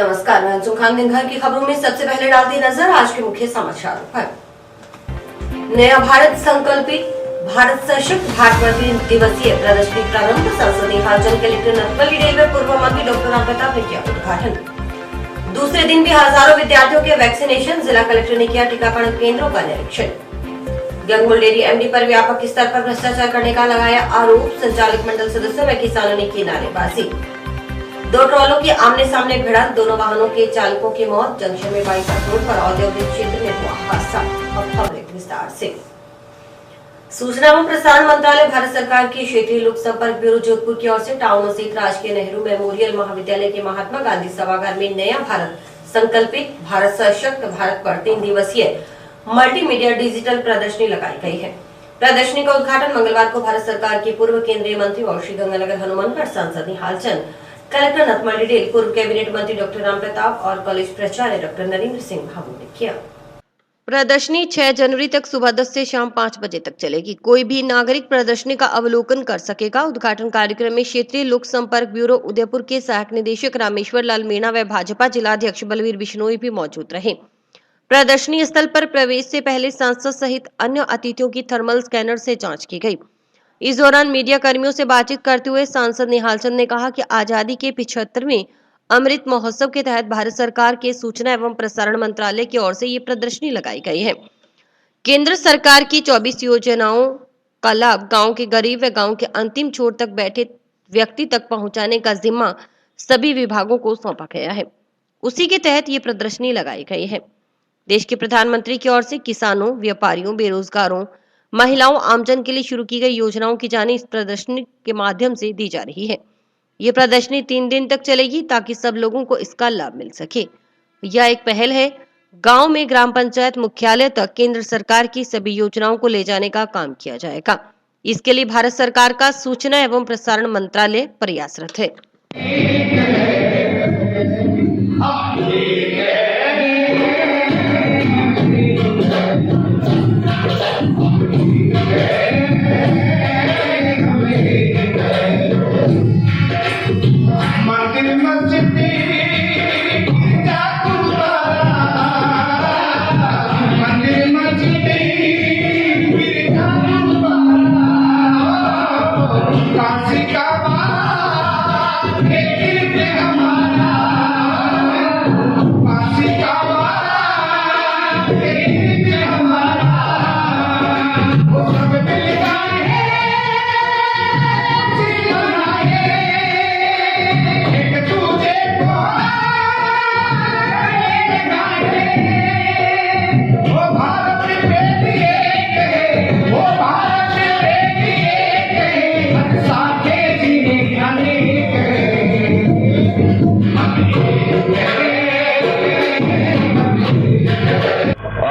नमस्कार, मैं अंशु खान। दिन भर की खबरों में सबसे पहले डालती नजर आज के मुख्य समाचारों पर। नया भारत संकल्पित, भारत सशक्त, भारत 3 दिवसीय प्रदर्शनी प्रारंभ। सांसद निहाल चंद, कलेक्टर नटवली रेलवे पूर्व मंत्री डॉक्टर राम प्रताप ने किया उद्घाटन। दूसरे दिन भी हजारों विद्यार्थियों के वैक्सीनेशन, जिला कलेक्टर ने किया टीकाकरण केंद्रों का निरीक्षण। गंगुल डेयरी एमडी पर व्यापक स्तर पर भ्रष्टाचार करने का लगाया आरोप। संचालक मंडल सदस्यों व किसानों ने की नारेबाजी। 2 ट्रॉलों की आमने सामने भिड़ंत, दोनों वाहनों के चालकों की मौत। जंक्शन में बाईपास रोड पर औद्योगिक क्षेत्र में हुआ हादसा। अब खबरें विस्तार से। सूचना एवं प्रसारण मंत्रालय, भारत सरकार की क्षेत्रीय लोक संपर्क ब्यूरो जोधपुर की ओर से टाउन स्थित राजकीय नेहरू मेमोरियल महाविद्यालय के महात्मा गांधी सभागार में नया भारत संकल्पित, भारत सशक्त, भारत पर 3 दिवसीय मल्टीमीडिया डिजिटल प्रदर्शनी लगाई गई है। प्रदर्शनी का उद्घाटन मंगलवार को भारत सरकार के पूर्व केंद्रीय मंत्री और श्रीगंगानगर हनुमानगढ़ सांसद निहाल चंद, कलेक्टर नटवली रेल, पूर्व कैबिनेट मंत्री डॉक्टर राम प्रताप और कॉलेज प्राचार्य डॉक्टर नरेंद्र सिंह भाभू ने किया। प्रदर्शनी 6 जनवरी तक सुबह 10 से शाम 5 बजे तक चलेगी। कोई भी नागरिक प्रदर्शनी का अवलोकन कर सकेगा। उद्घाटन कार्यक्रम में क्षेत्रीय लोक संपर्क ब्यूरो उदयपुर के सहायक निदेशक रामेश्वर लाल मीणा व भाजपा जिलाध्यक्ष बलवीर बिश्नोई भी मौजूद रहे। प्रदर्शनी स्थल पर प्रवेश से पहले सांसद सहित अन्य अतिथियों की थर्मल स्कैनर से जांच की गई। इस दौरान मीडिया कर्मियों से बातचीत करते हुए सांसद निहाल चंद ने कहा कि आजादी के 75वें अमृत महोत्सव के तहत भारत सरकार के सूचना एवं प्रसारण मंत्रालय की ओर से ये प्रदर्शनी लगाई गई है। केंद्र सरकार की 24 योजनाओं का लाभ गांव के गरीब व गांव के अंतिम छोर तक बैठे व्यक्ति तक पहुंचाने का जिम्मा सभी विभागों को सौंपा गया है। उसी के तहत ये प्रदर्शनी लगाई गई है। देश के प्रधानमंत्री की ओर से किसानों, व्यापारियों, बेरोजगारों, महिलाओं, आमजन के लिए शुरू की गई योजनाओं की जानकारी इस प्रदर्शनी के माध्यम से दी जा रही है। ये प्रदर्शनी 3 दिन तक चलेगी ताकि सब लोगों को इसका लाभ मिल सके। यह एक पहल है। गांव में ग्राम पंचायत मुख्यालय तक केंद्र सरकार की सभी योजनाओं को ले जाने का काम किया जाएगा। इसके लिए भारत सरकार का सूचना एवं प्रसारण मंत्रालय प्रयासरत है।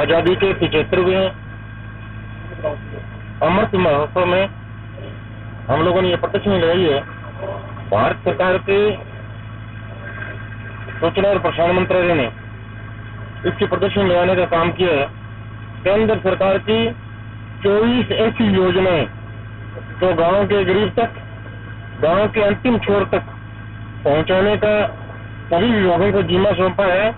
आजादी के 75वें अमृत महोत्सव में हम लोगों ने ये प्रदर्शनी लगाई है। भारत सरकार के सूचना और प्रसारण मंत्रालय ने इसकी प्रदर्शनी लगाने का काम किया है। केंद्र सरकार की 24 ऐसी योजनाएं जो गांव के गरीब तक, गांव के अंतिम छोर तक पहुंचाने का सभी विभागों को जिम्मा सौंपा है,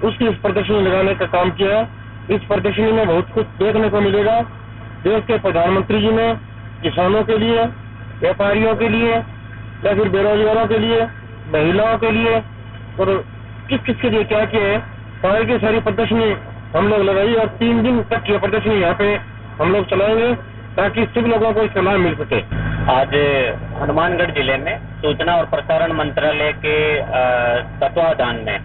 उसकी इस प्रदर्शनी लगाने का काम किया है। इस प्रदर्शनी में बहुत कुछ देखने को मिलेगा। देश के प्रधानमंत्री जी ने किसानों के लिए, व्यापारियों के लिए या फिर बेरोजगारों के लिए, महिलाओं के लिए और किस किस के लिए क्या किया है, सारी की सारी प्रदर्शनी हम लोग लगाई और 3 दिन तक ये प्रदर्शनी यहाँ पे हम लोग चलाएंगे ताकि सभी लोगों को इसका लाभ मिल सके। आज हनुमानगढ़ जिले में सूचना और प्रसारण मंत्रालय के तत्वाधान में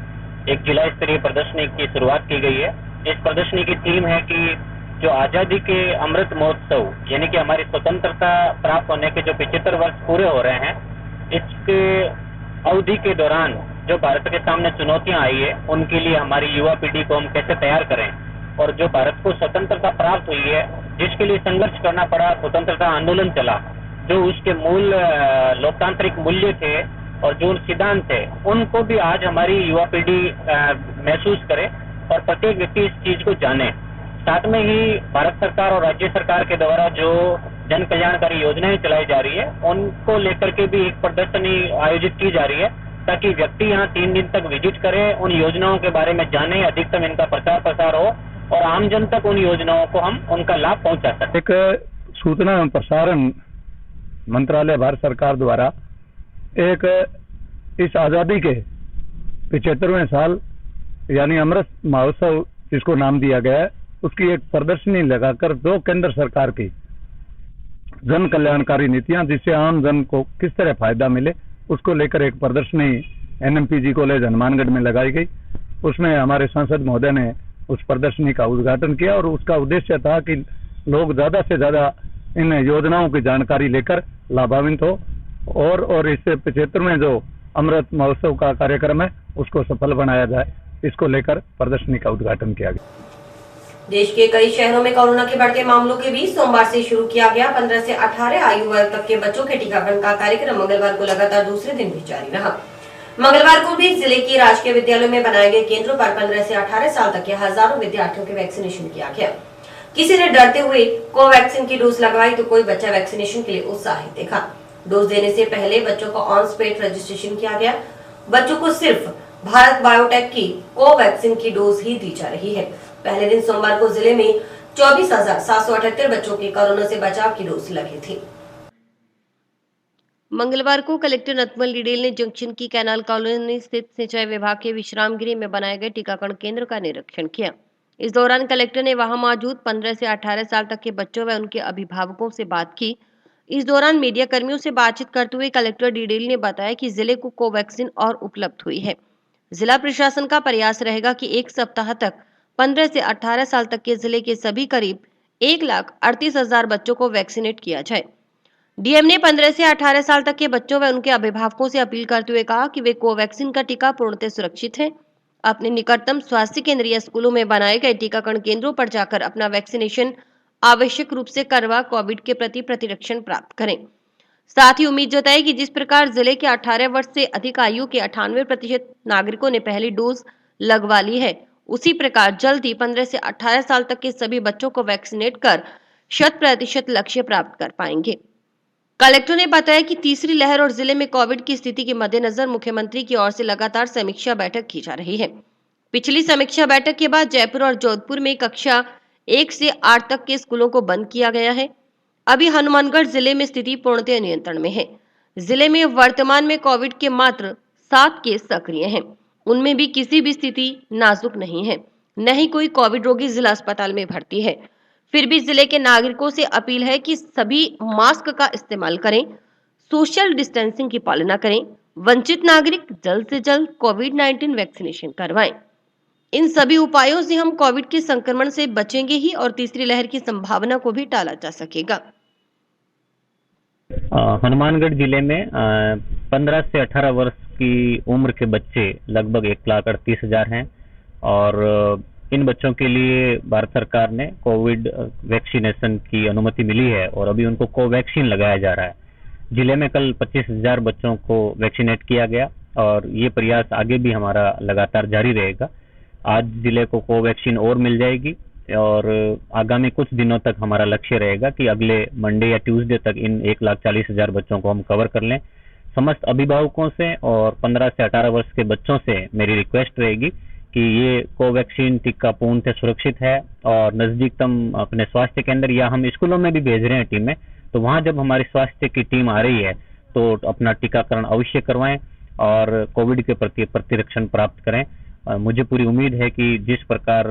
एक जिला स्तरीय प्रदर्शनी की शुरुआत की गई है। इस प्रदर्शनी की थीम है कि जो आजादी के अमृत महोत्सव यानी कि हमारी स्वतंत्रता प्राप्त होने के जो 75 वर्ष पूरे हो रहे हैं, इसके अवधि के दौरान जो भारत के सामने चुनौतियां आई है उनके लिए हमारी युवा पीढ़ी को हम कैसे तैयार करें और जो भारत को स्वतंत्रता प्राप्त हुई है, जिसके लिए संघर्ष करना पड़ा, स्वतंत्रता आंदोलन चला, जो उसके मूल लोकतांत्रिक मूल्य थे और जो सिद्धांत थे, उनको भी आज हमारी युवा पीढ़ी महसूस करे और प्रत्येक व्यक्ति इस चीज को जाने। साथ में ही भारत सरकार और राज्य सरकार के द्वारा जो जन कल्याणकारी योजनाएं चलाई जा रही है, उनको लेकर के भी एक प्रदर्शनी आयोजित की जा रही है ताकि व्यक्ति यहाँ 3 दिन तक विजिट करे, उन योजनाओं के बारे में जाने, अधिकतम इनका प्रचार प्रसार हो और आमजन तक उन योजनाओं को हम उनका लाभ पहुंचा सकें। एक सूचना एवं प्रसारण मंत्रालय भारत सरकार द्वारा एक इस आजादी के 75वें साल यानी अमृत महोत्सव जिसको नाम दिया गया है, उसकी एक प्रदर्शनी लगाकर 2 केंद्र सरकार की जन कल्याणकारी नीतियां जिससे आम जन को किस तरह फायदा मिले उसको लेकर एक प्रदर्शनी एनएमपीजी कॉलेज हनुमानगढ़ में लगाई गई। उसमें हमारे सांसद महोदय ने उस प्रदर्शनी का उद्घाटन किया और उसका उद्देश्य था कि लोग ज्यादा से ज्यादा इन योजनाओं की जानकारी लेकर लाभान्वित हो और इस 75वें जो अमृत महोत्सव का कार्यक्रम है उसको सफल बनाया जाए, इसको लेकर प्रदर्शनी का उद्घाटन किया गया। देश के कई शहरों में कोरोना के बढ़ते मामलों के बीच सोमवार से शुरू किया गया 15 से 18 आयु वर्ग तक के बच्चों के टीकाकरण का कार्यक्रम मंगलवार को लगातार दूसरे दिन भी जारी रहा। मंगलवार को भी जिले के राजकीय विद्यालयों में बनाए गए केंद्रों पर 15 से 18 साल तक के हजारों विद्यार्थियों के वैक्सीनेशन किया गया। किसी ने डरते हुए कोवैक्सीन की डोज लगवाई तो कोई बच्चा वैक्सीनेशन के लिए उत्साहित दिखा। डोज देने से पहले बच्चों को ऑन स्पॉट रजिस्ट्रेशन किया गया। बच्चों को सिर्फ भारत बायोटेक की कोवैक्सीन की डोज ही दी जा रही है। पहले दिन सोमवार को जिले में 24,778 बच्चों के कोरोना से बचाव की डोज लगी थी। मंगलवार को कलेक्टर नथमल डिडेल ने जंक्शन की कैनाल कॉलोनी स्थित सिंचाई विभाग के विश्राम गृह में बनाए गए टीकाकरण केंद्र का निरीक्षण किया। इस दौरान कलेक्टर ने वहां मौजूद 15 से 18 साल तक के बच्चों व उनके अभिभावकों से बात की। इस दौरान मीडिया कर्मियों से बातचीत करते हुए कलेक्टर डिडेल ने बताया कि जिले को कोवैक्सीन और उपलब्ध हुई है। जिला प्रशासन का प्रयास रहेगा कि एक सप्ताह तक 15 से 18 साल तक के जिले के सभी करीब 1,38,000 बच्चों को वैक्सीनेट किया जाए। डीएम ने 15 से 18 साल तक के बच्चों व उनके अभिभावकों से अपील करते हुए कहा कि वे कोवैक्सीन का टीका पूर्णतः सुरक्षित है। अपने निकटतम स्वास्थ्य केंद्र या स्कूलों में बनाए गए टीकाकरण केंद्रों पर जाकर अपना वैक्सीनेशन आवश्यक रूप से करवा कोविड के प्रति प्रतिरक्षण प्राप्त करें। साथ ही उम्मीद जताई कि जिस प्रकार जिले के 18 वर्ष से अधिक आयु के 98% नागरिकों ने पहली डोज लगवा ली है, उसी प्रकार जल्द ही 15 से 18 साल तक के सभी बच्चों को वैक्सीनेट कर 100% लक्ष्य प्राप्त कर पाएंगे। कलेक्टर ने बताया कि तीसरी लहर और जिले में कोविड की स्थिति के मद्देनजर मुख्यमंत्री की ओर से लगातार समीक्षा बैठक की जा रही है। पिछली समीक्षा बैठक के बाद जयपुर और जोधपुर में कक्षा 1 से 8 तक के स्कूलों को बंद किया गया है। अभी हनुमानगढ़ जिले में स्थिति पूर्णतः नियंत्रण में है। जिले में वर्तमान में कोविड के मात्र 7 केस सक्रिय हैं। उनमें भी किसी भी स्थिति नाजुक नहीं है, न ही कोई कोविड रोगी जिला अस्पताल में भर्ती है। फिर भी जिले के नागरिकों से अपील है कि सभी मास्क का इस्तेमाल करें, सोशल डिस्टेंसिंग की पालना करें। वंचित नागरिक जल्द से जल्द कोविड-19 वैक्सीनेशन करवाएं। इन सभी उपायों से हम कोविड के संक्रमण से बचेंगे ही और तीसरी लहर की संभावना को भी टाला जा सकेगा। हनुमानगढ़ जिले में 15 से 18 वर्ष की उम्र के बच्चे लगभग 1,38,000 हैं और इन बच्चों के लिए भारत सरकार ने कोविड वैक्सीनेशन की अनुमति मिली है और अभी उनको कोवैक्सीन लगाया जा रहा है। जिले में कल 25,000 बच्चों को वैक्सीनेट किया गया और ये प्रयास आगे भी हमारा लगातार जारी रहेगा। आज जिले को कोवैक्सीन और मिल जाएगी और आगामी कुछ दिनों तक हमारा लक्ष्य रहेगा कि अगले मंडे या ट्यूसडे तक इन 1,40,000 बच्चों को हम कवर कर लें। समस्त अभिभावकों से और 15 से 18 वर्ष के बच्चों से मेरी रिक्वेस्ट रहेगी कि ये कोवैक्सीन टीका पूर्णतः सुरक्षित है और नजदीकतम अपने स्वास्थ्य केंद्र या हम स्कूलों में भी भेज रहे हैं टीमें, तो वहां जब हमारी स्वास्थ्य की टीम आ रही है तो अपना टीकाकरण अवश्य करवाएं और कोविड के प्रति प्रतिरक्षण प्राप्त करें। मुझे पूरी उम्मीद है कि जिस प्रकार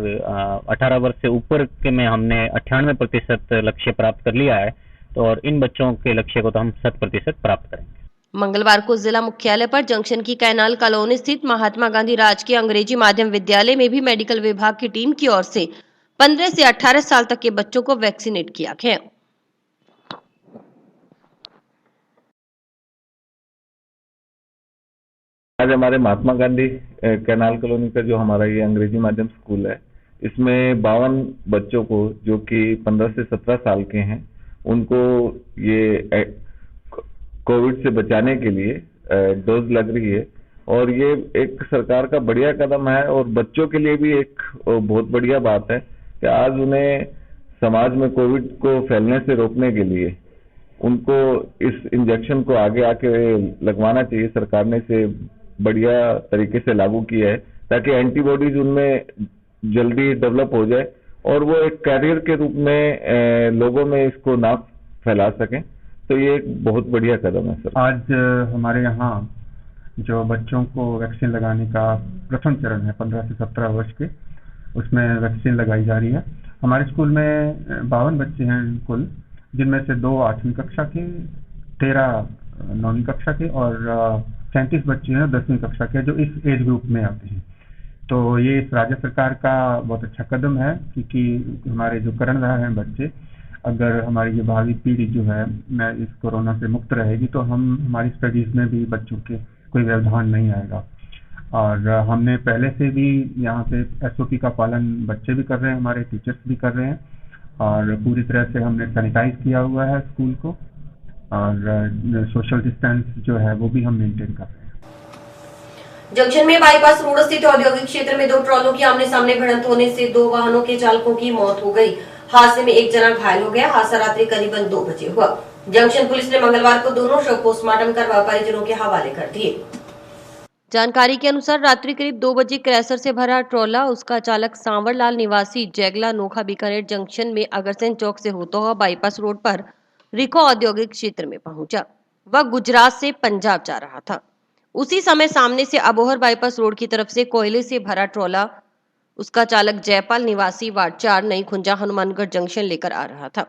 18 वर्ष से ऊपर के में हमने 98% लक्ष्य प्राप्त कर लिया है तो और इन बच्चों के लक्ष्य को तो हम 100% प्राप्त करेंगे। मंगलवार को जिला मुख्यालय पर जंक्शन की कैनाल कॉलोनी स्थित महात्मा गांधी राजकीय अंग्रेजी माध्यम विद्यालय में भी मेडिकल विभाग की टीम की ओर से 15 से 18 साल तक के बच्चों को वैक्सीनेट किया गया। आज हमारे महात्मा गांधी कैनाल कॉलोनी का जो हमारा ये अंग्रेजी माध्यम स्कूल है, इसमें 52 बच्चों को जो कि 15 से 17 साल के हैं उनको ये कोविड से बचाने के लिए डोज लग रही है और ये एक सरकार का बढ़िया कदम है और बच्चों के लिए भी एक बहुत बढ़िया बात है कि आज उन्हें समाज में कोविड को फैलने से रोकने के लिए उनको इस इंजेक्शन को आगे आके लगवाना चाहिए। सरकार ने इसे बढ़िया तरीके से लागू किया है ताकि एंटीबॉडीज उनमें जल्दी डेवलप हो जाए और वो एक कैरियर के रूप में लोगों में इसको ना फैला सकें। तो ये एक बहुत बढ़िया कदम है सर। आज हमारे यहाँ जो बच्चों को वैक्सीन लगाने का प्रथम चरण है 15 से 17 वर्ष के, उसमें वैक्सीन लगाई जा रही है। हमारे स्कूल में 52 बच्चे हैं कुल, जिनमें से 2 8वीं कक्षा के, 13 9वीं कक्षा के और 37 बच्चे हैं 10वीं कक्षा के, जो इस एज ग्रुप में आते हैं। तो ये राज्य सरकार का बहुत अच्छा कदम है, क्योंकि हमारे जो करंट रहा है बच्चे, अगर हमारी ये भावी पीढ़ी जो है इस कोरोना से मुक्त रहेगी तो हमारी स्टडीज में भी बच्चों के कोई व्यवधान नहीं आएगा। और हमने पहले से भी यहाँ पे SOP का पालन बच्चे भी कर रहे हैं, हमारे टीचर्स भी कर रहे हैं, और पूरी तरह से हमने सैनिटाइज किया हुआ है स्कूल को, और सोशल डिस्टेंस जो है वो भी हम मेंटेन कर रहे हैं। जंक्शन में बाईपास रोड स्थित औद्योगिक क्षेत्र में 2 ट्रॉलों की आमने सामने भिड़ंत होने से 2 वाहनों के चालकों की मौत हो गई। हादसे में एक जना घायल हो गया। हादसा रात्रि करीबन 2 बजे हुआ। जंक्शन पुलिस ने मंगलवार को दोनों शव पोस्टमार्टम करवा परिजनों के हवाले कर दिए। जानकारी के अनुसार रात्रि करीब 2 बजे क्रैशर से भरा ट्रॉला उसका चालक सांवरलाल निवासी जैगला नोखा बीकानेर जंक्शन में अगरसेन चौक से होता हुआ बाईपास रोड पर रिको औद्योगिक क्षेत्र में पहुंचा। वह गुजरात से पंजाब जा रहा था। उसी समय सामने से अबोहर बाईपास रोड की तरफ से कोयले से भरा ट्रॉला उसका चालक जयपाल निवासी वार्ड 4 नई खुंजा हनुमानगढ़ जंक्शन लेकर आ रहा था।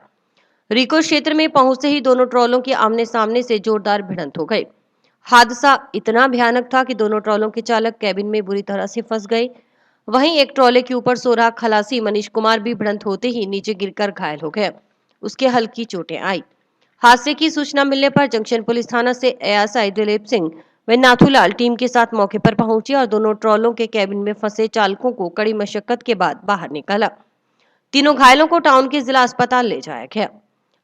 रिको क्षेत्र में पहुंचते ही दोनों ट्रॉलों की आमने सामने से जोरदार भिड़ंत हो गए। हादसा इतना भयानक था कि दोनों ट्रॉलों के चालक कैबिन में बुरी तरह से फंस गए। वहीं एक ट्रॉले के ऊपर सो रहा खलासी मनीष कुमार भी भिड़ंत होते ही नीचे गिरकर घायल हो गया। उसके हल्की चोटें आई। हादसे की सूचना मिलने पर जंक्शन पुलिस थाना से ASI दिलीप सिंह व नाथूलाल टीम के साथ मौके पर पहुंचे और दोनों ट्रॉलों के कैबिन में फंसे चालकों को कड़ी मशक्कत के बाद बाहर निकाला। तीनों घायलों को टाउन के जिला अस्पताल ले जाया गया।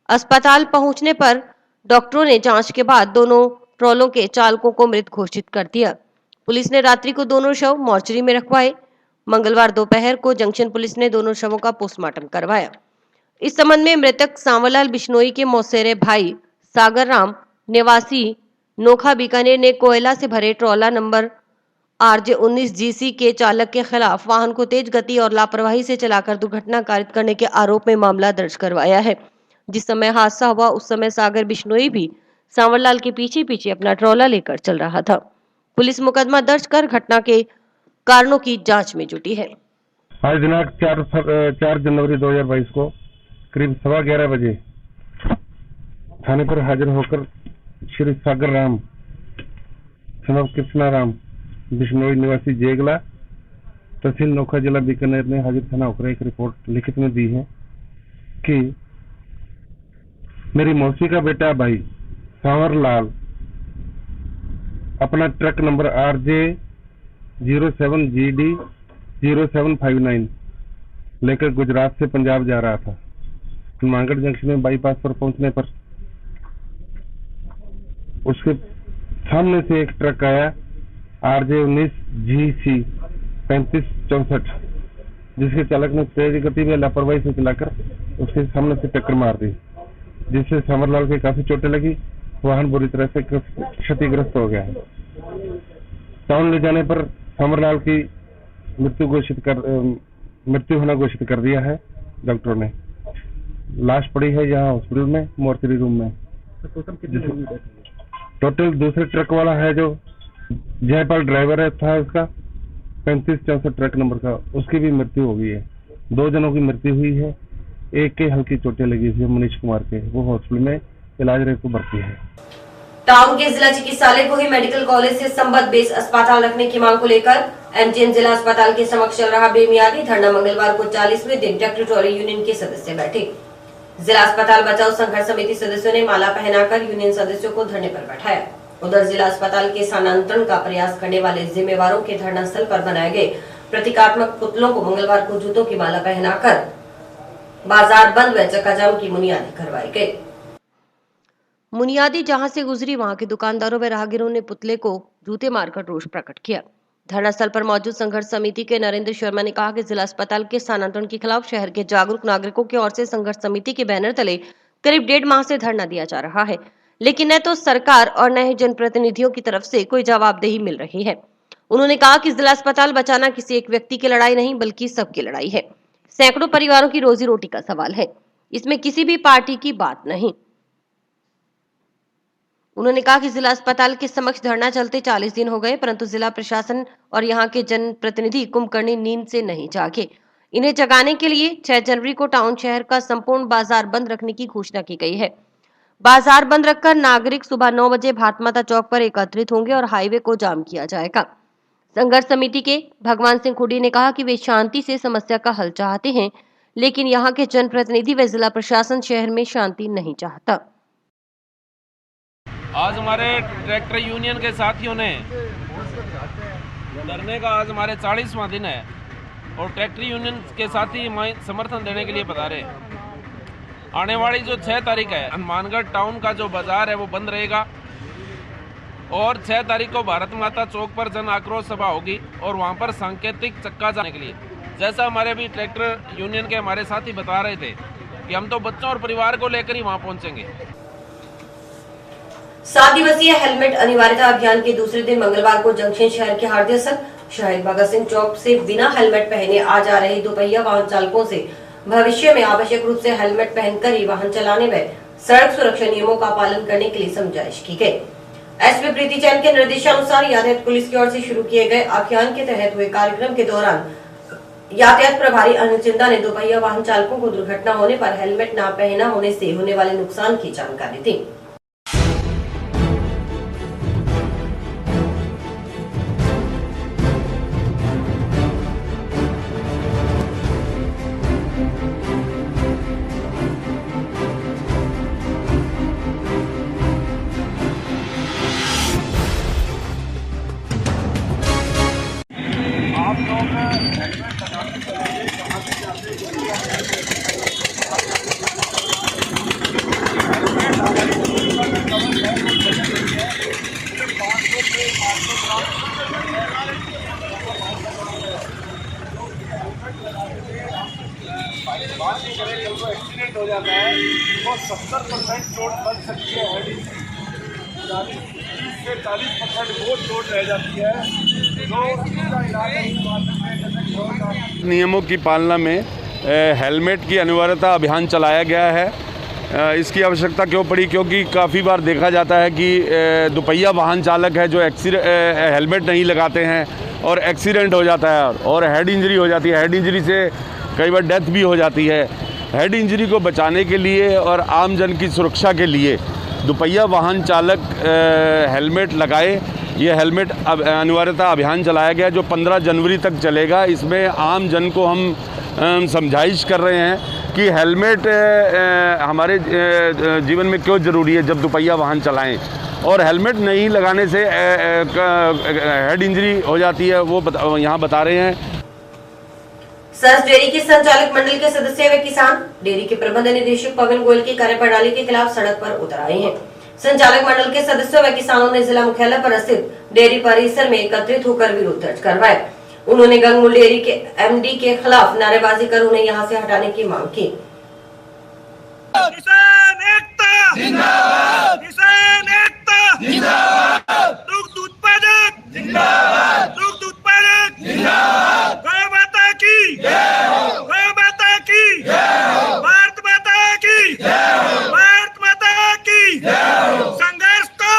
अस्पताल पहुंचने पर डॉक्टरों ने जांच के बाद दोनों ट्रॉलों के चालकों को मृत घोषित कर दिया। पुलिस ने रात्रि को दोनों शव मोर्चरी में रखवाए। मंगलवार दोपहर को जंक्शन पुलिस ने दोनों शवों का पोस्टमार्टम करवाया। इस संबंध में मृतक सांवरलाल बिश्नोई के मौसेरे भाई सागर राम निवासी नोखा बीकानेर ने कोयला से भरे ट्रॉला नंबर RJ19 GC के चालक के खिलाफ वाहन को तेज गति और लापरवाही से चलाकर दुर्घटना कारित करने के आरोप में मामला दर्ज करवाया है। जिस समय हादसा हुआ उस समय सागर बिश्नोई भी सांवरलाल के पीछे पीछे अपना ट्रॉला लेकर चल रहा था। पुलिस मुकदमा दर्ज कर घटना के कारणों की जांच में जुटी है। आज दिनांक 4 जनवरी 2022 को करीब 11:15 बजे थाने पर हाजिर होकर श्री सागर राम सनव कृष्णा राम बिश्नोई निवासी जेगला तहसील नोखा जिला बीकानेर ने हाजिर थाना होकर एक रिपोर्ट लिखित में दी है कि मेरी मौसी का बेटा भाई सांवरलाल अपना ट्रक नंबर RJ07 GD 0759 लेकर गुजरात से पंजाब जा रहा था। हनुमानगढ़ जंक्शन में बाईपास पर पहुंचने पर उसके सामने से एक ट्रक आया RJ19 GC 3564 जिसके चालक ने तेज गति में लापरवाही से चलाकर उसके सामने से टक्कर मार दी, जिससे सांवरलाल के काफी चोटें लगी। वाहन बुरी तरह से क्षतिग्रस्त हो गया है। टाउन ले जाने पर सांवरलाल की मृत्यु होना घोषित कर दिया है डॉक्टरों ने। लाश पड़ी है यहाँ हॉस्पिटल में मोर्चरी रूम में। टोटल दूसरे ट्रक वाला है जो जयपाल ड्राइवर था उसका 3564 ट्रक नंबर का, उसकी भी मृत्यु हो गई है। 2 जनों की मृत्यु हुई है। एक के हल्की चोटें लगी हुई है मनीष कुमार के, वो हॉस्पिटल में इलाज हेतु भर्ती है। टाउन के जिला चिकित्सालय को ही मेडिकल कॉलेज से संबद्ध बेस अस्पताल रखने की मांग को लेकर MGM जिला अस्पताल के समक्ष चल रहा बेमियादी धरना मंगलवार को 40वें दिन ट्रैक्टर ट्रॉली यूनियन के सदस्य बैठे। जिला अस्पताल बचाओ संघर्ष समिति सदस्यों ने माला पहनाकर यूनियन सदस्यों को धरने पर बैठाया। उधर जिला अस्पताल के स्थानांतरण का प्रयास करने वाले जिम्मेवारों के धरना स्थल पर बनाए गए प्रतीकात्मक पुतलों को मंगलवार को जूतों की माला पहनाकर बाजार बंद व चक्काजाम की मुनियादी करवाई गई। मुनियादी जहां से गुजरी वहां के दुकानदारों व राहगीरों ने पुतले को जूते मारकर रोष प्रकट किया। धरना स्थल पर मौजूद संघर्ष समिति के नरेंद्र शर्मा ने कहा कि जिला अस्पताल के स्थानांतरण के खिलाफ शहर के जागरूक नागरिकों की ओर से संघर्ष समिति के बैनर तले करीब 1.5 माह से धरना दिया जा रहा है, लेकिन न तो सरकार और न ही जनप्रतिनिधियों की तरफ से कोई जवाबदेही मिल रही है। उन्होंने कहा कि जिला अस्पताल बचाना किसी एक व्यक्ति की लड़ाई नहीं बल्कि सबकी लड़ाई है। सैकड़ों परिवारों की रोजी रोटी का सवाल है, इसमें किसी भी पार्टी की बात नहीं। उन्होंने कहा कि जिला अस्पताल के समक्ष धरना चलते 40 दिन हो गए, परंतु जिला प्रशासन और यहाँ के जनप्रतिनिधि कुंभकर्णी नींद से नहीं जागे। इन्हें जगाने के लिए 6 जनवरी को टाउन शहर का संपूर्ण बाजार बंद रखने की घोषणा की गई है। बाजार बंद रखकर नागरिक सुबह 9 बजे भारत माता चौक पर एकत्रित होंगे और हाईवे को जाम किया जाएगा। संघर्ष समिति के भगवान सिंह खुडी ने कहा कि वे शांति से समस्या का हल चाहते हैं, लेकिन यहाँ के जनप्रतिनिधि व जिला प्रशासन शहर में शांति नहीं चाहता। आज हमारे ट्रैक्टर यूनियन के साथियों ने धरने का आज हमारे 40वां दिन है और ट्रैक्टर यूनियन के साथी समर्थन देने के लिए पधारे। आने वाली जो 6 तारीख है हनुमानगढ़ टाउन का जो बाजार है वो बंद रहेगा और 6 तारीख को भारत माता चौक पर जन आक्रोश सभा होगी और वहां पर सांकेतिक चक्का जाने के लिए, जैसा हमारे अभी ट्रैक्टर यूनियन के हमारे साथी बता रहे थे कि हम तो बच्चों और परिवार को लेकर ही वहां पहुंचेंगे। 7 दिवसीय हेलमेट अनिवार्यता अभियान के दूसरे दिन मंगलवार को जंक्शन शहर के हार्दिक शहीद भगत सिंह चौक से बिना हेलमेट पहने आ जा रहे दोपहिया वाहन चालकों से भविष्य में आवश्यक रूप से हेलमेट पहनकर ही वाहन चलाने व सड़क सुरक्षा नियमों का पालन करने के लिए समझाइश की गई। एसपी प्रीति चैन के निर्देशानुसार यातायात पुलिस की ओर से शुरू किए गए अभियान के तहत हुए कार्यक्रम के दौरान यातायात प्रभारी अनिल चिंदा ने दोपहिया वाहन चालकों को दुर्घटना होने पर हेलमेट न पहना होने से होने वाले नुकसान की जानकारी दी। एक्सीडेंट हो जाता है तो 70% चोट बच सकती है। 30 से 40% वो चोट रह जाती है जो नियमों की पालना में हेलमेट की अनिवार्यता अभियान चलाया गया है। इसकी आवश्यकता क्यों पड़ी? क्योंकि काफ़ी बार देखा जाता है कि दोपहिया वाहन चालक है जो हेलमेट नहीं लगाते हैं और एक्सीडेंट हो जाता है और हेड इंजरी हो जाती है। हेड इंजरी से कई बार डेथ भी हो जाती है। हेड इंजरी को बचाने के लिए और आम जन की सुरक्षा के लिए दोपहिया वाहन चालक हेलमेट लगाए। ये हेलमेट अनिवार्यता अभियान चलाया गया जो 15 जनवरी तक चलेगा। इसमें आम जन को हम समझाइश कर रहे हैं कि हेलमेट हमारे जीवन में क्यों ज़रूरी है जब दोपहिया वाहन चलाएं, और हेलमेट नहीं लगाने से हेड इंजरी हो जाती है, वो यहाँ बता रहे हैं। सस डेयरी के संचालक मंडल के सदस्य व किसान डेयरी के प्रबंध निदेशक पवन गोयल की कार्यप्रणाली के खिलाफ सड़क पर उतर आए हैं। संचालक मंडल के सदस्यों व किसानों ने जिला मुख्यालय पर स्थित डेयरी परिसर में एकत्रित होकर विरोध दर्ज करवाया। उन्होंने गंगमूल डेयरी के एमडी के खिलाफ नारेबाजी कर उन्हें यहां से हटाने की मांग की। किसान एकता जिंदाबाद, किसान एकता जिंदाबाद, दुग्ध उत्पादक जिंदाबाद, दुग्ध उत्पादक जिंदाबाद, गौ माता की जय हो, गौ माता की जय हो, भारत माता की जय हो, भारत माता की जय हो। संघर्ष को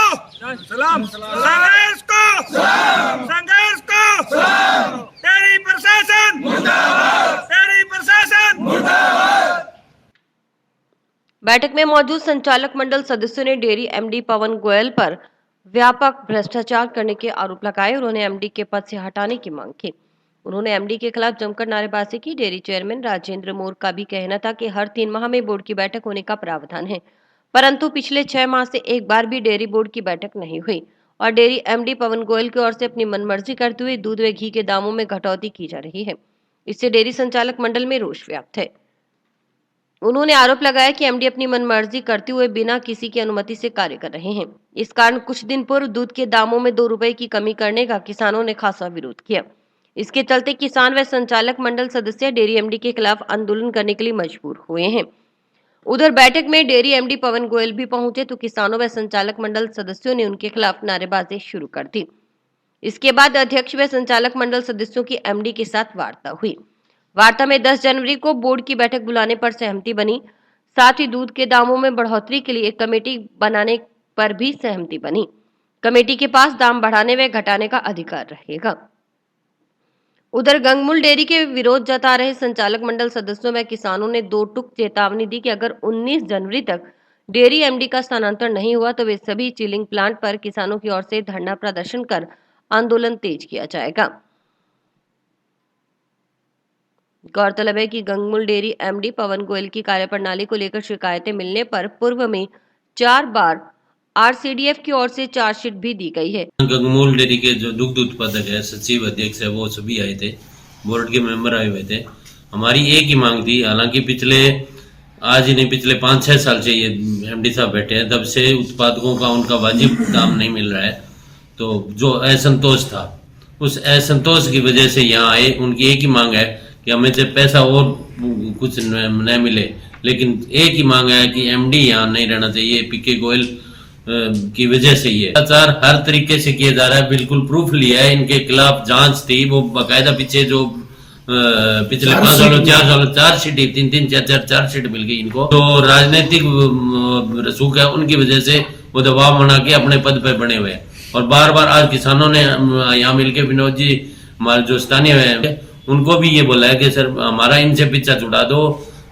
सलाम, संघर्ष को सलाम, संघर्ष को सलाम। डेयरी प्रशासन मुर्दाबाद, डेयरी प्रशासन मुर्दाबाद। बैठक में मौजूद संचालक मंडल सदस्यों ने डेयरी एमडी पवन गोयल पर व्यापक भ्रष्टाचार करने के आरोप लगाए और उन्हें एमडी के पद से हटाने की मांग की। उन्होंने एमडी के खिलाफ जमकर नारेबाजी की। डेयरी चेयरमैन राजेंद्र मोर का भी कहना था कि हर 3 माह में बोर्ड की बैठक होने का प्रावधान है, परंतु पिछले 6 माह से एक बार भी डेयरी बोर्ड की बैठक नहीं हुई और डेयरी एमडी पवन गोयल की ओर से अपनी मनमर्जी करते हुए दूध व घी के दामों में कटौती की जा रही है। इससे डेयरी संचालक मंडल में रोष व्याप्त है। उन्होंने आरोप लगाया कि एमडी अपनी मनमर्जी करते हुए बिना किसी की अनुमति से कार्य कर रहे हैं। इस कारण कुछ दिन पूर्व दूध के दामों में 2 रुपए की कमी करने का किसानों ने खासा विरोध किया। इसके चलते किसान व संचालक मंडल सदस्य डेयरी एमडी के खिलाफ आंदोलन करने के लिए मजबूर हुए हैं। उधर बैठक में डेयरी एमडी पवन गोयल भी पहुंचे तो किसानों व संचालक मंडल सदस्यों ने उनके खिलाफ नारेबाजी शुरू कर दी। इसके बाद अध्यक्ष व संचालक मंडल सदस्यों की एमडी के साथ वार्ता हुई। वार्ता में 10 जनवरी को बोर्ड की बैठक बुलाने पर सहमति बनी। साथ ही दूध के दामों में बढ़ोतरी के लिए एक कमेटी बनाने पर भी सहमति बनी। कमेटी के पास दाम बढ़ाने व घटाने का अधिकार रहेगा। उधर गंगमूल डेयरी के विरोध जता रहे संचालक मंडल सदस्यों व किसानों ने 2 टूक चेतावनी दी कि अगर 19 जनवरी तक डेयरी एमडी का स्थानांतरण नहीं हुआ तो वे सभी चिलिंग प्लांट पर किसानों की ओर से धरना प्रदर्शन कर आंदोलन तेज किया जाएगा। गौरतलब है कि गंगमूल डेयरी एमडी पवन गोयल की कार्यप्रणाली को लेकर शिकायतें मिलने पर पूर्व में 4 बार आरसीडीएफ की ओर से चार्जशीट भी दी गई है। गंगमूल डेयरी के जो दुग्ध उत्पादक है, सचिव, अध्यक्ष है, वो सभी आए थे, बोर्ड के मेंबर आए हुए थे। हमारी एक ही मांग थी, हालांकि आज ही नहीं, पिछले 5-6 साल से ये एमडी साहब बैठे हैं, तब से उत्पादकों का उनका वाजिब दाम नहीं मिल रहा है। तो जो असंतोष था, उस असंतोष की वजह से यहाँ आए। उनकी एक ही मांग है कि हमें से पैसा और कुछ न मिले, लेकिन एक ही मांग है कि एमडी यहाँ नहीं रहना चाहिए। पीके गोयल की वजह से ये प्रचार हर तरीके से किया जा रहा है। बिल्कुल प्रूफ लिया है, इनके खिलाफ जांच थी, वो बाकायदा पीछे जो पिछले 5 सालों 4 सालों 4 सीटें 3-3 4 चार्जशीट मिल गई इनको। तो राजनीतिक रसूख है, उनकी वजह से वो दबाव बना के अपने पद पर बने हुए हैं। और बार बार आज किसानों ने यहाँ मिलकर विनोद जी हमारे जो स्थानीय है उनको भी ये बोला है कि सर हमारा इनसे पीछा छुड़ा दो,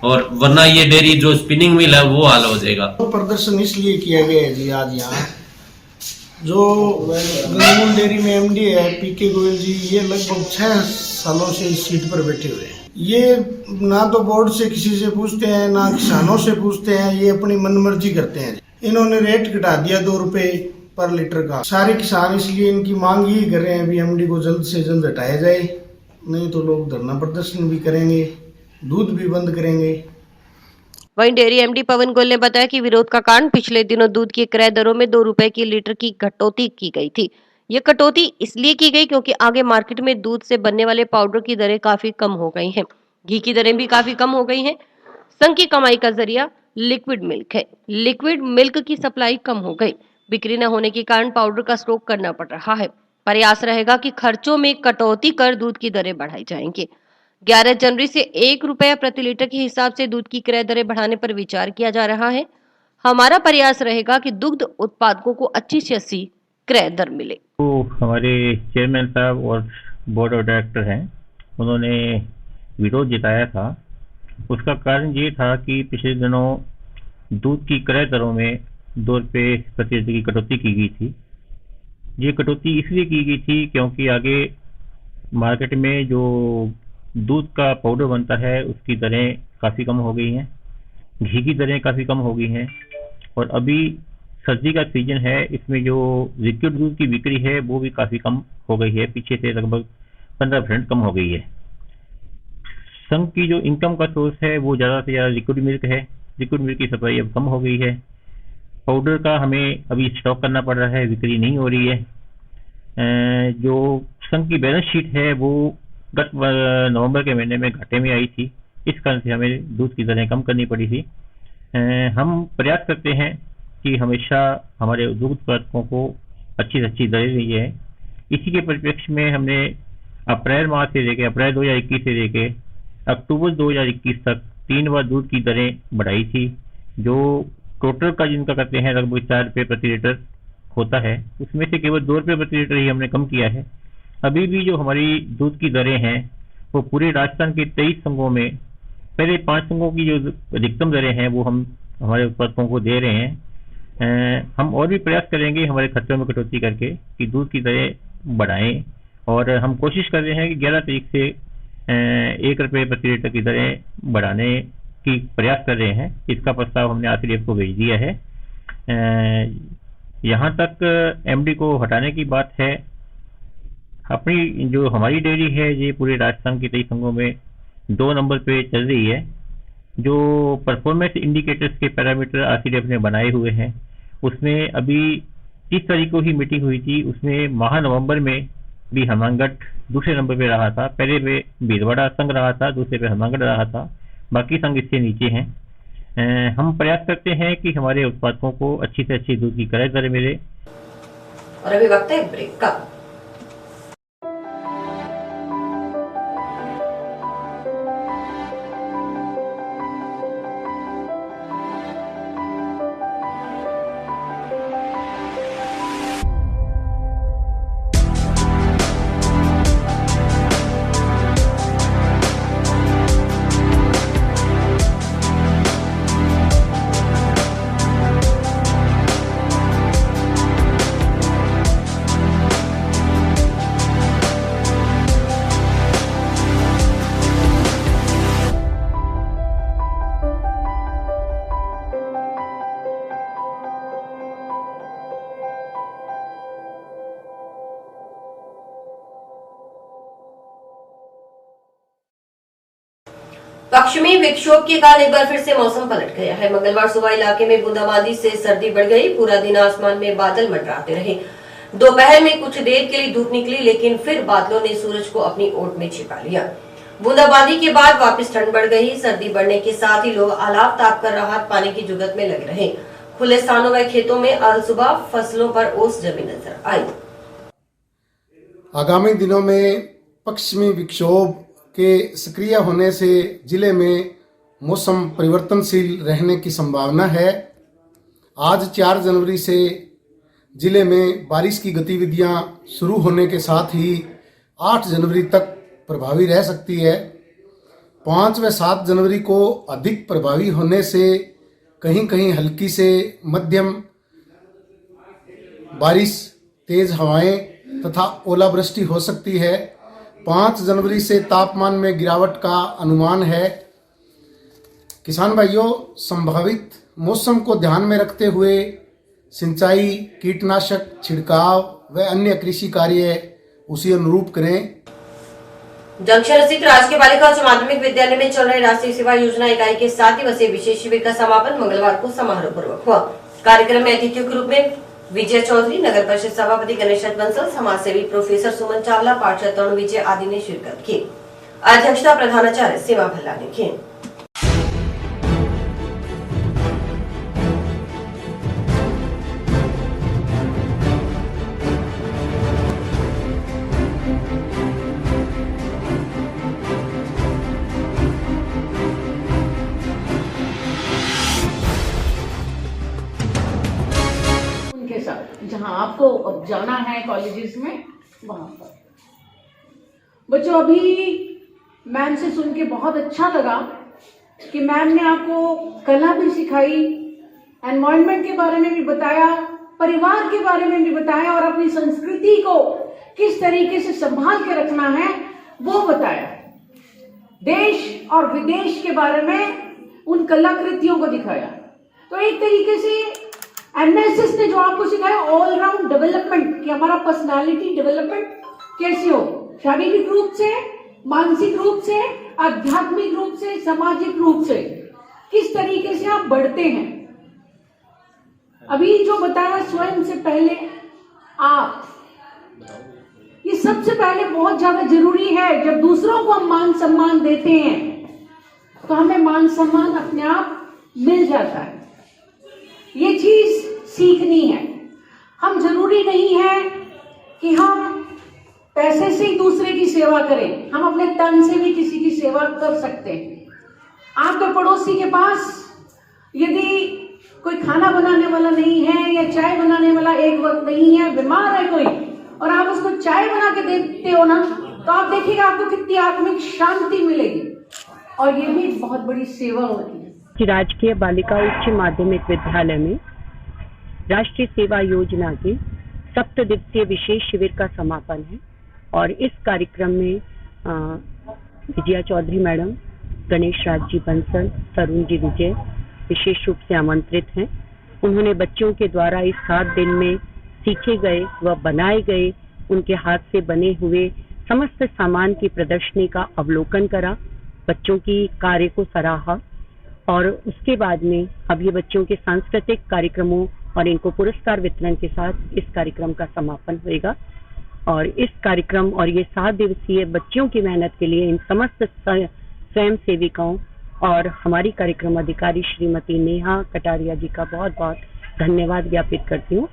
और वरना ये डेयरी जो स्पिनिंग मिल है वो हाल हो जाएगा। तो प्रदर्शन इसलिए किया गया है जी, आज यहाँ जो गंगमूल डेयरी में एमडी है पीके गोयल जी, ये लगभग 6 सालों से इस सीट पर बैठे हुए हैं। ये ना तो बोर्ड से किसी से पूछते हैं, ना किसानों से पूछते हैं, ये अपनी मनमर्जी करते हैं। इन्होंने रेट घटा दिया 2 रुपए पर लीटर का। सारे किसान इसलिए इनकी मांग यही कर रहे हैं अभी एमडी को जल्द से जल्द हटाया जाए, नहीं तो लोग धरना प्रदर्शन भी करेंगे, दूध भी बंद करेंगे। वहीं डेयरी एमडी पवन गोयल ने बताया कि विरोध का कारण पिछले दिनों दूध की क्रय दरों में 2 रुपए की लीटर की कटौती की गई थी। ये कटौती इसलिए की गई क्योंकि आगे मार्केट में दूध से बनने वाले पाउडर की दरें काफी कम हो गई हैं, घी की दरें भी काफी कम हो गई हैं। संघ की कमाई का जरिया लिक्विड मिल्क है, लिक्विड मिल्क की सप्लाई कम हो गई, बिक्री न होने के कारण पाउडर का स्टॉक करना पड़ रहा है। प्रयास रहेगा कि खर्चों में कटौती कर दूध की दरें बढ़ाई जाएंगी। 11 जनवरी से 1 रुपया प्रति लीटर के हिसाब से दूध की क्रय दरें बढ़ाने पर विचार किया जा रहा है। हमारा प्रयास रहेगा कि दुग्ध उत्पादकों को अच्छी से अच्छी क्रय दर मिले। तो हमारे चेयरमैन साहब और बोर्ड ऑफ डायरेक्टर हैं, उन्होंने विरोध जताया था। उसका कारण ये था कि पिछले दिनों दूध की क्रय दरों में 2 रुपये प्रति लीटर की कटौती की गई थी। ये कटौती इसलिए की गई थी क्योंकि आगे मार्केट में जो दूध का पाउडर बनता है उसकी दरें काफ़ी कम हो गई हैं, घी की दरें काफ़ी कम हो गई हैं, और अभी सर्दी का सीजन है, इसमें जो लिक्विड दूध की बिक्री है वो भी काफ़ी कम हो गई है, पीछे से लगभग 15% कम हो गई है। संघ की जो इनकम का सोर्स है वो ज़्यादा से ज़्यादा लिक्विड मिल्क है, लिक्विड मिल्क की सप्लाई अब कम हो गई है। पाउडर का हमें अभी स्टॉक करना पड़ रहा है, बिक्री नहीं हो रही है। जो संघ की बैलेंस शीट है वो गत नवंबर के महीने में घाटे में आई थी, इस कारण से हमें दूध की दरें कम करनी पड़ी थी। हम प्रयास करते हैं कि हमेशा हमारे दुग्ध उत्पादकों को अच्छी से अच्छी दरें दी जाए। इसी के परिप्रेक्ष्य में हमने अप्रैल माह से लेकर अप्रैल 2021 से लेकर अक्टूबर 2021 तक 3 बार दूध की दरें बढ़ाई थी। जो टोटल का जिनका करते हैं लगभग 4 रुपये प्रति लीटर होता है, उसमें से केवल 2 रुपये प्रति लीटर ही हमने कम किया है। अभी भी जो हमारी दूध की दरें हैं वो पूरे राजस्थान के 23 संघों में पहले 5 संघों की जो अधिकतम दरें हैं वो हम हमारे उत्पादकों को दे रहे हैं। हम और भी प्रयास करेंगे हमारे खर्चों में कटौती करके कि दूध की दरें बढ़ाएं, और हम कोशिश कर रहे हैं कि 11 तारीख से 1 रुपये प्रति लीटर की दरें बढ़ाने की प्रयास कर रहे हैं। इसका प्रस्ताव हमने आरसीडीएफ को भेज दिया है। यहाँ तक एमडी को हटाने की बात है। अपनी जो हमारी डेयरी है ये पूरे राजस्थान के 23 संघों में 2 नंबर पे चल रही है। जो परफॉर्मेंस इंडिकेटर्स के पैरामीटर आरसीडीएफ ने बनाए हुए हैं उसमें अभी 30 तारीख को ही मीटिंग हुई थी, उसमें माह नवंबर में भी हनुमानगढ़ दूसरे नंबर पे रहा था। पहले पे भीलवाड़ा संघ रहा था, दूसरे पे हनुमानगढ़ रहा था, बाकी संघ इससे नीचे हैं। हम प्रयास करते हैं कि हमारे उत्पादकों को अच्छी से अच्छी दूध की क्रय दर मिले। और अभी वक्त है ब्रेक का। पश्चिमी विक्षोभ के कारण एक बार फिर से मौसम पलट गया है। मंगलवार सुबह इलाके में बूंदाबांदी से सर्दी बढ़ गई। पूरा दिन आसमान में बादल मंडराते रहे। दोपहर में कुछ देर के लिए धूप निकली, लेकिन फिर बादलों ने सूरज को अपनी ओट में छिपा लिया। बूंदाबांदी के बाद वापस ठंड बढ़ गई। सर्दी बढ़ने के साथ ही लोग अलाव ताप कर राहत पाने की जुगत में लगे रहे। खुले स्थानों व खेतों में आज सुबह फसलों पर ओस जमी नजर आई। आगामी दिनों में पश्चिमी विक्षोभ के सक्रिय होने से जिले में मौसम परिवर्तनशील रहने की संभावना है। आज 4 जनवरी से जिले में बारिश की गतिविधियां शुरू होने के साथ ही 8 जनवरी तक प्रभावी रह सकती है। 5 व 7 जनवरी को अधिक प्रभावी होने से कहीं कहीं हल्की से मध्यम बारिश, तेज हवाएं तथा ओलावृष्टि हो सकती है। 5 जनवरी से तापमान में गिरावट का अनुमान है। किसान भाइयों, संभावित मौसम को ध्यान में रखते हुए सिंचाई, कीटनाशक छिड़काव व अन्य कृषि कार्य उसी अनुरूप करें। जंक्शन स्थित राजकीय बालिका उच्च माध्यमिक विद्यालय में चल रहे राष्ट्रीय सेवा योजना इकाई के 7 दिवसीय विशेष शिविर का समापन मंगलवार को समारोह पूर्वक हुआ। कार्यक्रम में अतिथियों के रूप में विजय चौधरी, नगर परिषद सभापति गणेश बंसल, समाजसेवी प्रोफेसर सुमन चावला, पार्षद तरुण विजय आदि ने शिरकत की। अध्यक्षता प्रधानाचार्य सीमा भल्ला ने की। जहां आपको अब जाना है कॉलेजेस में, वहां पर बच्चों अभी मैम से सुन के बहुत अच्छा लगा कि मैम ने आपको कला भी सिखाई, एनवायरनमेंट के बारे में भी बताया, परिवार के बारे में भी बताया और अपनी संस्कृति को किस तरीके से संभाल के रखना है वो बताया। देश और विदेश के बारे में उन कलाकृतियों को दिखाया। तो एक तरीके से एनएसएस ने जो आपको सिखाया ऑल राउंड डेवलपमेंट, कि हमारा पर्सनालिटी डेवलपमेंट कैसे हो, शारीरिक रूप से, मानसिक रूप से, आध्यात्मिक रूप से, सामाजिक रूप से, किस तरीके से आप बढ़ते हैं। अभी जो बताया स्वयं से पहले आप, ये सबसे पहले बहुत ज्यादा जरूरी है। जब दूसरों को हम मान सम्मान देते हैं तो हमें मान सम्मान अपने आप मिल जाता है। ये चीज सीखनी है। हम जरूरी नहीं है कि हम पैसे से ही दूसरे की सेवा करें, हम अपने तन से भी किसी की सेवा कर सकते हैं। आपके पड़ोसी के पास यदि कोई खाना बनाने वाला नहीं है या चाय बनाने वाला एक वक्त नहीं है, बीमार है कोई, और आप उसको चाय बना के देते हो ना, तो आप देखिएगा आपको कितनी आत्मिक शांति मिलेगी, और ये भी बहुत बड़ी सेवा होती है। राजकीय बालिका उच्च माध्यमिक विद्यालय में राष्ट्रीय सेवा योजना के 7 दिवसीय विशेष शिविर का समापन है और इस कार्यक्रम में विजया चौधरी मैडम, गणेश राज जी बंसल, तरुण जी विजय विशेष रूप से आमंत्रित हैं। उन्होंने बच्चों के द्वारा इस 7 दिन में सीखे गए व बनाए गए उनके हाथ से बने हुए समस्त सामान की प्रदर्शनी का अवलोकन करा, बच्चों की कार्य को सराहा और उसके बाद में अब ये बच्चों के सांस्कृतिक कार्यक्रमों और इनको पुरस्कार वितरण के साथ इस कार्यक्रम का समापन होगा। और इस कार्यक्रम और ये 7 दिवसीय बच्चों की मेहनत के लिए इन समस्त स्वयं सेविकाओं और हमारी कार्यक्रम अधिकारी श्रीमती नेहा कटारिया जी का बहुत बहुत धन्यवाद ज्ञापित करती हूँ।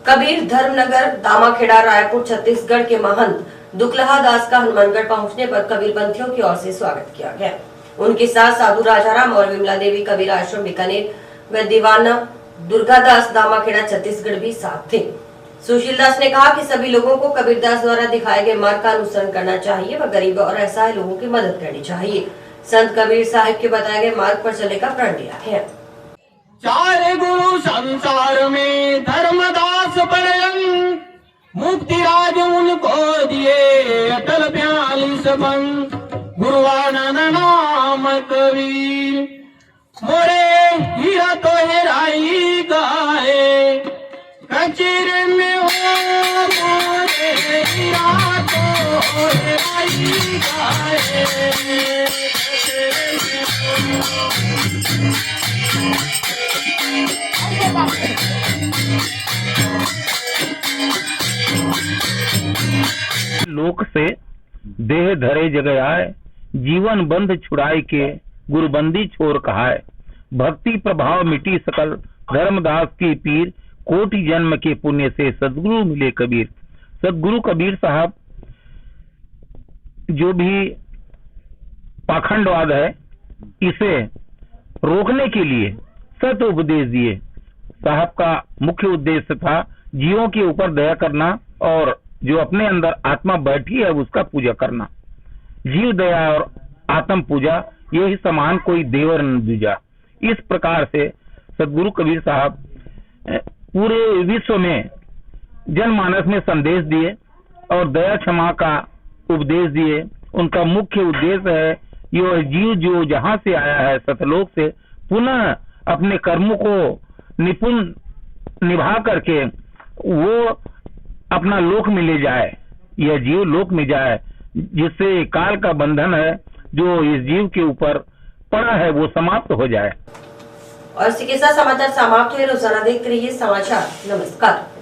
कबीर धर्मनगर दामाखेड़ा रायपुर छत्तीसगढ़ के महंत दुखलहा दास का हनुमानगढ़ पहुंचने पर कबीरपंथियों की ओर से स्वागत किया गया। उनके साथ साधु राजाराम और विमला देवी कबीर आश्रम बीकानेर व दीवाना दुर्गादास दामाखेड़ा छत्तीसगढ़ भी साथ थे। सुशील दास ने कहा कि सभी लोगों को कबीरदास द्वारा दिखाए गए मार्ग का अनुसरण करना चाहिए व गरीब और असहाय लोगों की मदद करनी चाहिए। संत कबीर साहिब के बताए गए मार्ग पर चलने का प्रण लिया है। चार गुरु संसार में धर्मदास पर्यंत, मुक्ति राज उनको दिए अटल 42 बंद। गुरुवानंद नाम कबीर, मोरे हीरा तो हेराई गाए, कचरे में हो मोरे हीरा तो हेराई गाए, कचरे में लोक से देह धरे जग आए, जीवन बंध छुड़ाई के गुरुबंदी छोर कहाय। भक्ति प्रभाव मिटी सकल, धर्मदास की पीर, कोटि जन्म के पुण्य से सदगुरु मिले कबीर। सदगुरु कबीर साहब जो भी पाखंडवाद है इसे रोकने के लिए सत उपदेश दिए। साहब का मुख्य उद्देश्य था जीवों के ऊपर दया करना और जो अपने अंदर आत्मा बैठी है उसका पूजा करना। जीव दया और आत्म पूजा यही समान कोई देवर न दूजा। इस प्रकार से सदगुरु कबीर साहब पूरे विश्व में जनमानस में संदेश दिए और दया क्षमा का उपदेश दिए। उनका मुख्य उद्देश्य है यह जीव जो जहां से आया है सतलोक से, पुनः अपने कर्मों को निपुण निभा करके वो अपना लोक में ले जाए, यह जीव लोक में जाए, जिससे काल का बंधन है जो इस जीव के ऊपर पड़ा है वो समाप्त हो जाए। और इसी के साथ समाचार समाप्त हुए। रोजाना देखते रहिए समाचार। नमस्कार।